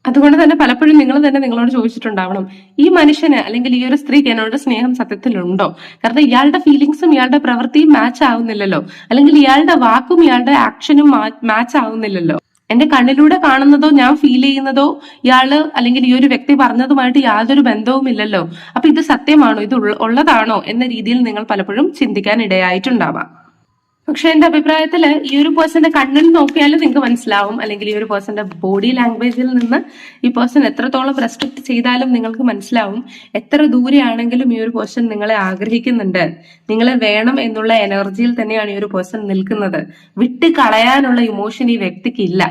അതുകൊണ്ട് തന്നെ പലപ്പോഴും നിങ്ങൾ തന്നെ നിങ്ങളോട് ചോദിച്ചിട്ടുണ്ടാവണം, ഈ മനുഷ്യന് അല്ലെങ്കിൽ ഈ ഒരു സ്ത്രീക്ക് എന്നോട് സ്നേഹം സത്യത്തിലുണ്ടോ? കാരണം ഇയാളുടെ ഫീലിങ്സും ഇയാളുടെ പ്രവൃത്തിയും മാച്ച് ആവുന്നില്ലല്ലോ, അല്ലെങ്കിൽ ഇയാളുടെ വാക്കും ഇയാളുടെ ആക്ഷനും മാച്ച് ആവുന്നില്ലല്ലോ. എന്റെ കണ്ണിലൂടെ കാണുന്നതോ ഞാൻ ഫീൽ ചെയ്യുന്നതോ ഇയാള് അല്ലെങ്കിൽ ഈ ഒരു വ്യക്തി പറഞ്ഞതുമായിട്ട് യാതൊരു ബന്ധവുമില്ലല്ലോ. അപ്പൊ ഇത് സത്യമാണോ, ഇത് ഉള്ളതാണോ എന്ന രീതിയിൽ നിങ്ങൾ പലപ്പോഴും ചിന്തിക്കാൻ ഇടയായിട്ടുണ്ടാവാം. പക്ഷെ എന്റെ അഭിപ്രായത്തിൽ ഈ ഒരു പേഴ്സന്റെ കണ്ണിൽ നോക്കിയാലും നിങ്ങൾക്ക് മനസ്സിലാവും, അല്ലെങ്കിൽ ഈ ഒരു പേഴ്സന്റെ ബോഡി ലാംഗ്വേജിൽ നിന്ന് ഈ പേഴ്സൺ എത്രത്തോളം റെസ്ട്രിക്ട് ചെയ്താലും നിങ്ങൾക്ക് മനസ്സിലാവും എത്ര ദൂരെയാണെങ്കിലും ഈ ഒരു പേഴ്സൺ നിങ്ങളെ ആഗ്രഹിക്കുന്നുണ്ട്, നിങ്ങളെ വേണം എന്നുള്ള എനർജിയിൽ തന്നെയാണ് ഈ ഒരു പേഴ്സൺ നിൽക്കുന്നത്. വിട്ട് കളയാനുള്ള ഇമോഷൻ ഈ വ്യക്തിക്ക് ഇല്ല.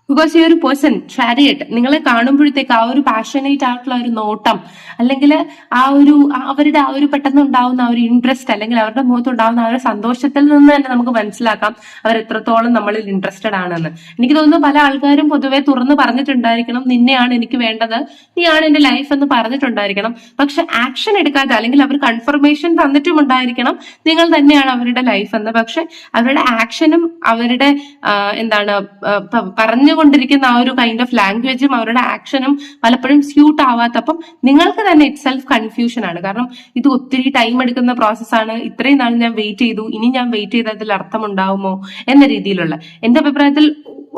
ബിക്കോസ് ഈ ഒരു പേഴ്സൺ ചാരിയറ്റ് നിങ്ങളെ കാണുമ്പോഴത്തേക്ക് ആ ഒരു പാഷനേറ്റ് ആയിട്ടുള്ള ഒരു നോട്ടം, അല്ലെങ്കിൽ അവരുടെ ആ ഒരു പെട്ടെന്ന് ഉണ്ടാവുന്ന ആ ഒരു ഇൻട്രസ്റ്റ്, അല്ലെങ്കിൽ അവരുടെ മുഖത്ത് ഉണ്ടാവുന്ന ആ ഒരു സന്തോഷത്തിൽ നിന്ന് തന്നെ നമുക്ക് മനസ്സിലാക്കാം അവർ എത്രത്തോളം നമ്മളിൽ ഇൻട്രസ്റ്റഡ് ആണെന്ന്. എനിക്ക് തോന്നുന്നു പല ആൾക്കാരും പൊതുവെ തുറന്ന് പറഞ്ഞിട്ടുണ്ടായിരിക്കണം, നിന്നെയാണ് എനിക്ക് വേണ്ടത്, നീയാണ് എന്റെ ലൈഫ് എന്ന് പറഞ്ഞിട്ടുണ്ടായിരിക്കണം. പക്ഷെ ആക്ഷൻ എടുക്കാതെ, അല്ലെങ്കിൽ അവർ കൺഫർമേഷൻ തന്നിട്ടും ഉണ്ടായിരിക്കണം നിങ്ങൾ തന്നെയാണ് അവരുടെ ലൈഫ് എന്ന്. പക്ഷെ അവരുടെ ആക്ഷനും അവരുടെ പറഞ്ഞുകൊണ്ടിരിക്കുന്ന ആ ഒരു കൈൻഡ് ഓഫ് ലാംഗ്വേജും അവരുടെ ആക്ഷനും പലപ്പോഴും സ്യൂട്ട് ആവാത്തപ്പം നിങ്ങൾക്ക് തന്നെ ഇറ്റ് സെൽഫ് കൺഫ്യൂഷൻ ആണ്. കാരണം ഇത് ഒത്തിരി ടൈം എടുക്കുന്ന പ്രോസസ്സാണ്, ഇത്രയും നാൾ ഞാൻ വെയിറ്റ് ചെയ്തു, ഇനി ഞാൻ വെയിറ്റ് ചെയ്തതിൽ അർത്ഥമുണ്ടാവുമോ എന്ന രീതിയിലുള്ള. എന്റെ അഭിപ്രായത്തിൽ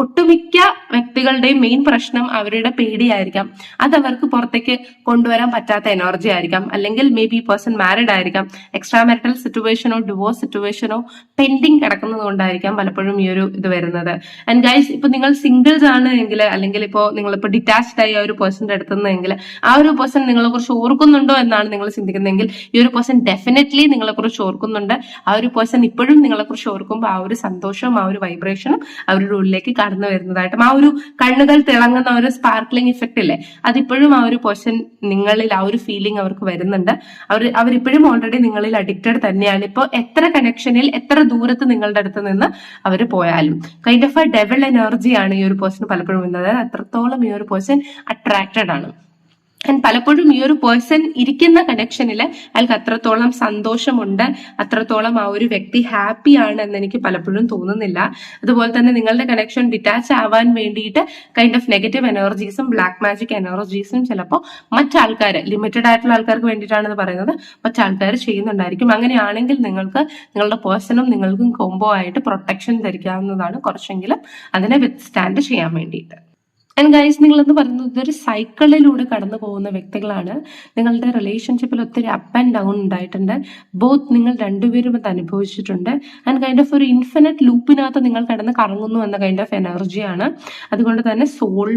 ഒട്ടുമിക്ക വ്യക്തികളുടെയും മെയിൻ പ്രശ്നം അവരുടെ പേടിയായിരിക്കാം. അത് അവർക്ക് പുറത്തേക്ക് കൊണ്ടുവരാൻ പറ്റാത്ത എനർജി ആയിരിക്കാം, അല്ലെങ്കിൽ മേ ബി പേഴ്സൺ മാരിഡ് ആയിരിക്കാം, എക്സ്ട്രാ മാരിറ്റൽ സിറ്റുവേഷനോ ഡിവോഴ്സ് സിറ്റുവേഷനോ പെൻഡിങ് കിടക്കുന്നത് കൊണ്ടായിരിക്കാം പലപ്പോഴും ഈ ഒരു ഇത് വരുന്നത്. ആൻഡ് ഗൈസ്, ഇപ്പൊ നിങ്ങൾ സിംഗിൾസ് ആണ് എങ്കിൽ, അല്ലെങ്കിൽ നിങ്ങളിപ്പോ ഡിറ്റാച്ച്ഡ് ആയി ആ ഒരു പേഴ്സന്റെ അടുത്തുനിന്നെങ്കിൽ ആ ഒരു പേഴ്സൺ നിങ്ങളെ കുറിച്ച് ഓർക്കുന്നുണ്ടോ എന്നാണ് നിങ്ങൾ ചിന്തിക്കുന്നതെങ്കിൽ ഈ ഒരു പേഴ്സൺ ഡെഫിനറ്റ്ലി നിങ്ങളെ കുറിച്ച് ഓർക്കുന്നുണ്ട്. ആ ഒരു പേഴ്സൺ ഇപ്പോഴും നിങ്ങളെ കുറിച്ച് ഓർക്കുമ്പോൾ ആ ഒരു സന്തോഷവും ആ ഒരു വൈബ്രേഷനും അവരുടെ ഉള്ളിലേക്ക് കടന്നു വരുന്നതായിട്ടും ആ ഒരു കണ്ണുകൾ തിളങ്ങുന്ന ഒരു സ്പാർക്ലിംഗ് ഇഫക്റ്റ് ഇല്ലേ, അതിപ്പോഴും ആ ഒരു പേഴ്സൺ നിങ്ങളിൽ ആ ഒരു ഫീലിംഗ് അവർക്ക് വരുന്നുണ്ട്. അവരിപ്പോഴും ഓൾറെഡി നിങ്ങളിൽ അഡിക്റ്റഡ് തന്നെയാണ്. ഇപ്പോൾ എത്ര കണക്ഷനിൽ എത്ര ദൂരത്ത് നിങ്ങളുടെ അടുത്ത് നിന്ന് അവർ പോയാലും കൈൻഡ് ഓഫ് എ ഡെവിൾ എനർജിയാണ് ഈ ഒരു പേഴ്സൺ പലപ്പോഴും വരുന്നത്. അത്രത്തോളം ഈ ഒരു പേഴ്സൺ അട്രാക്റ്റഡ് ആണ്. ആൻഡ് പലപ്പോഴും ഈ ഒരു പേഴ്സൺ ഇരിക്കുന്ന കണക്ഷനിൽ അയാൾക്ക് അത്രത്തോളം സന്തോഷമുണ്ട്, അത്രത്തോളം ആ ഒരു വ്യക്തി ഹാപ്പി ആണ് എന്ന് എനിക്ക് പലപ്പോഴും തോന്നുന്നില്ല. അതുപോലെ തന്നെ നിങ്ങളുടെ കണക്ഷൻ ഡിറ്റാച്ച് ആവാൻ വേണ്ടിയിട്ട് കൈൻഡ് ഓഫ് നെഗറ്റീവ് എനർജീസും ബ്ലാക്ക് മാജിക് എനർജീസും ചിലപ്പോൾ മറ്റാൾക്കാർ, ലിമിറ്റഡ് ആയിട്ടുള്ള ആൾക്കാർക്ക് വേണ്ടിയിട്ടാണെന്ന് പറയുന്നത്, മറ്റാൾക്കാർ ചെയ്യുന്നുണ്ടായിരിക്കും. അങ്ങനെയാണെങ്കിൽ നിങ്ങൾക്ക് നിങ്ങളുടെ പേഴ്സണും നിങ്ങൾക്കും കോംബോ ആയിട്ട് പ്രൊട്ടക്ഷൻ ധരിക്കാവുന്നതാണ്, കുറച്ചെങ്കിലും അതിനെ വിത്ത്സ്റ്റാൻഡ് ചെയ്യാൻ വേണ്ടിയിട്ട്. ആൻഡ് ഗൈസ്, നിങ്ങളെന്ന് പറയുന്നത് ഇതൊരു സൈക്കിളിലൂടെ കടന്നു പോകുന്ന വ്യക്തികളാണ്. നിങ്ങളുടെ റിലേഷൻഷിപ്പിൽ ഒത്തിരി അപ്പ് ആൻഡ് ഡൗൺ ഉണ്ടായിട്ടുണ്ട്. ബോത്ത് നിങ്ങൾ രണ്ടുപേരും അത് അനുഭവിച്ചിട്ടുണ്ട്. ആൻഡ് കൈൻഡ് ഓഫ് ഒരു ഇൻഫിനിറ്റ് ലൂപ്പിനകത്ത് നിങ്ങൾ കടന്ന് കറങ്ങുന്നു എന്ന കൈൻഡ് ഓഫ് എനർജിയാണ്. അതുകൊണ്ട് തന്നെ സോൾ